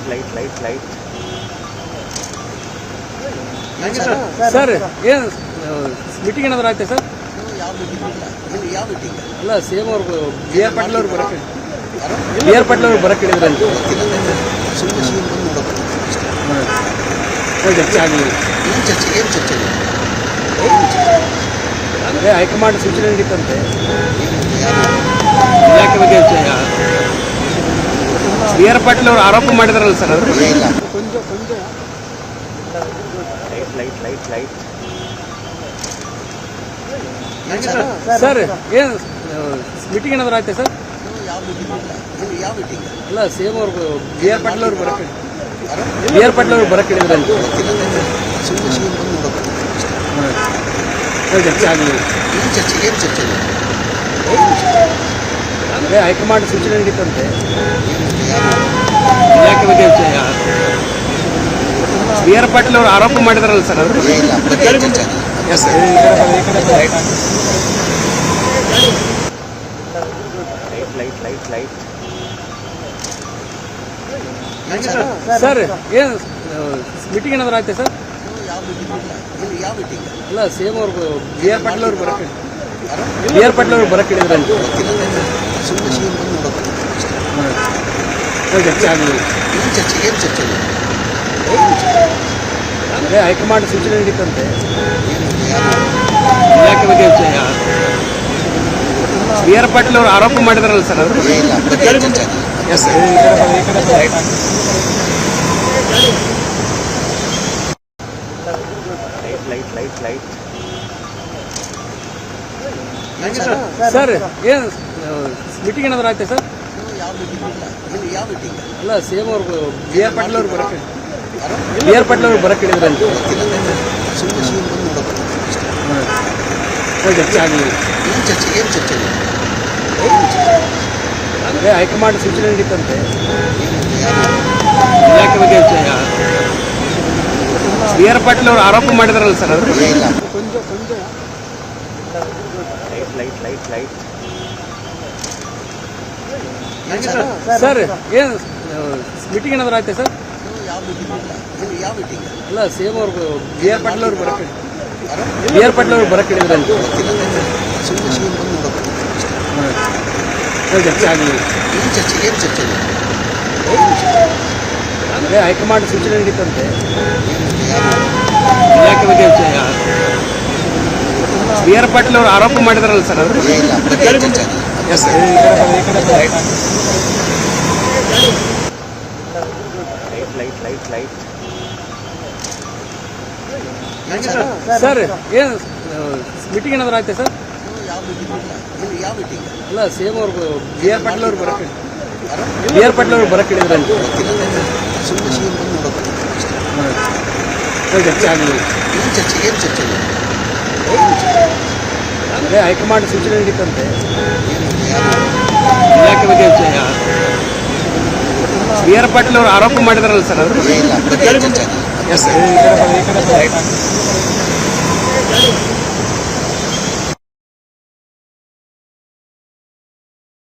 Light sir ಏನು meeting ಏನಾದ್ರು ಆಯ್ತಾ ಸರ್? ಯಾವ ಮೀಟಿಂಗ್? ಅಲ್ಲ ಸೇಮ್ ಅವ್ರು ಬಿ ಆರ್ ಪಾಟೀಲ್ ಅವ್ರು ಬರಕ್ಕೆ ಬಿ ಆರ್ ಪಾಟೀಲ್ ಅವ್ರು ಬರಕ್ಕೆ ಹೇಳಿದ್ರಂತೆ. ಸುಮ್ಮನೆ ಬಂದು ನೋಡಬೇಕು. ಚರ್ಚೆ ಆಗಲಿಲ್ಲ. ಏನು ಚರ್ಚೆ ಅದೇ ಹೈಕಮಾಂಡ್ ಸೂಚನೆ ನೀಡಿತ್ತಂತೆ ಯಾರು? ಇಲಾಖೆ ಬಗ್ಗೆ ಬಿ ಆರ್ ಪಾಟೀಲ್ ಅವರು ಆರೋಪ ಮಾಡಿದಾರಲ್ಲ ಸರ್ ಅದು ಇಲ್ಲ ಲೈಟ್ ಸರ್ ಏನು ಮೀಟಿಂಗ್ ಏನಾದ್ರು ಆಯ್ತಾ ಸರ್? ಯಾವ ಮೀಟಿಂಗ್? ಅಲ್ಲ ಸೇಮ್ ಅವ್ರು ಬಿ ಆರ್ ಪಾಟೀಲ್ ಅವ್ರು ಬರಕ್ಕೆ ಬಿ ಆರ್ ಪಾಟೀಲ್ ಅವ್ರು ಬರಕ್ಕೆ ಹೇಳಿದ್ರಂತೆ. ಸುಮ್ಮನೆ ಬಂದು ನೋಡಬೇಕು. ಚರ್ಚೆ ಆಗಲಿಲ್ಲ. ಏನು ಚರ್ಚೆ ಅದೇ ಹೈಕಮಾಂಡ್ ಸೂಚನೆ ನೀಡಿತ್ತಂತೆ ಯಾರು? ಇಲಾಖೆ ಬಗ್ಗೆ ಬಿ ಆರ್ ಪಾಟೀಲ್ ಅವರು ಆರೋಪ ಮಾಡಿದಾರಲ್ಲ ಸರ್ ಅದು ಇಲ್ಲ ಚರ್ಚೆ ಎಸ್ ಲೈಟ್ ಸರ್ ಏನು ಮೀಟಿಂಗ್ ಏನಾದ್ರು ಆಯ್ತಾ ಸರ್? ಯಾವ ಮೀಟಿಂಗ್? ಅಲ್ಲ ಸೇಮ್ ಅವ್ರು ಬಿ ಆರ್ ಪಾಟೀಲ್ ಅವ್ರು ಬರಕ್ಕೆ ಬಿ ಆರ್ ಪಾಟೀಲ್ ಅವ್ರು ಬರಕ್ಕೆ ಹೇಳಿದ್ರಂತೆ. ಸುಮ್ಮನೆ ಬಂದು ನೋಡಬೇಕು. ಚರ್ಚೆ ಆಗಲಿಲ್ಲ. ಏನು ಚರ್ಚೆ ಅದೇ ಹೈಕಮಾಂಡ್ ಸೂಚನೆ ನೀಡಿತ್ತಂತೆ ಯಾರು? ಇಲಾಖೆ ಬಗ್ಗೆ ಬಿ ಆರ್ ಪಾಟೀಲ್ ಅವರು ಆರೋಪ ಮಾಡಿದಾರಲ್ಲ ಸರ್ ಅದು ಇಲ್ಲ ಚರ್ಚೆ ಎಸ್ ಲೈಟ್ ಸರ್ ಏನು ಮೀಟಿಂಗ್ ಏನಾದ್ರು ಆಯ್ತಾ ಸರ್? ಯಾವ ಮೀಟಿಂಗ್? ಅಲ್ಲ ಸೇಮ್ ಅವ್ರು ಬಿ ಆರ್ ಪಾಟೀಲ್ ಅವ್ರು ಬರಕ್ಕೆ ಬಿ ಆರ್ ಪಾಟೀಲ್ ಅವ್ರು ಬರಕ್ಕೆ ಹೇಳಿದ್ರಂತೆ. ಸುಮ್ಮನೆ ಬಂದು ನೋಡಬೇಕು. ಚರ್ಚೆ ಆಗಲಿಲ್ಲ. ಏನು ಚರ್ಚೆ ಅದೇ ಹೈಕಮಾಂಡ್ ಸೂಚನೆ ನೀಡಿತ್ತಂತೆ ಯಾರು? ಇಲಾಖೆ ಬಗ್ಗೆ ಬಿ ಆರ್ ಪಾಟೀಲ್ ಅವರು ಆರೋಪ ಮಾಡಿದಾರಲ್ಲ ಸರ್ ಅದು ಇಲ್ಲ ಲೈಟ್ ಸರ್ ಏನು ಮೀಟಿಂಗ್ ಏನಾದ್ರು ಆಯ್ತಾ ಸರ್? ಯಾವ ಮೀಟಿಂಗ್? ಅಲ್ಲ ಸೇಮ್ ಅವ್ರು ಬಿ ಆರ್ ಪಾಟೀಲ್ ಅವ್ರು ಬರಕ್ಕೆ ಬಿ ಆರ್ ಪಾಟೀಲ್ ಅವ್ರು ಬರಕ್ಕೆ ಹೇಳಿದ್ರಂತೆ. ಸುಮ್ಮನೆ ಬಂದು ನೋಡಬೇಕು. ಚರ್ಚೆ ಆಗಲಿಲ್ಲ. ಏನು ಚರ್ಚೆ ಅದೇ ಹೈಕಮಾಂಡ್ ಸೂಚನೆ ನೀಡಿತ್ತಂತೆ ಯಾರು? ಇಲಾಖೆ ಬಗ್ಗೆ ಬಿ ಆರ್ ಪಾಟೀಲ್ ಅವರು ಆರೋಪ ಮಾಡಿದಾರಲ್ಲ ಸರ್ ಅದು ಇಲ್ಲ ಚರ್ಚೆ ಎಸ್ ಲೈಟ್ ಸರ್ ಏನು ಮೀಟಿಂಗ್ ಏನಾದ್ರು ಆಯ್ತಾ ಸರ್? ಯಾವ ಮೀಟಿಂಗ್? ಅಲ್ಲ ಸೇಮ್ ಅವ್ರು ಬಿ ಆರ್ ಪಾಟೀಲ್ ಅವ್ರು ಬರಕ್ಕೆ ಬಿ ಆರ್ ಪಾಟೀಲ್ ಅವ್ರು ಬರಕ್ಕೆ ಹೇಳಿದ್ರಂತೆ. ಸುಮ್ಮನೆ ಬಂದು ನೋಡಬೇಕು. ಚರ್ಚೆ ಆಗಲಿಲ್ಲ. ಏನು ಚರ್ಚೆ ಅದೇ ಹೈಕಮಾಂಡ್ ಸೂಚನೆ ನೀಡಿತ್ತಂತೆ ಯಾರು? ಇಲಾಖೆ ಬಗ್ಗೆ ಬಿ ಆರ್ ಪಾಟೀಲ್ ಅವರು ಆರೋಪ ಮಾಡಿದಾರಲ್ಲ ಸರ್ ಅದು ಇಲ್ಲ ಚರ್ಚೆ ಎಸ್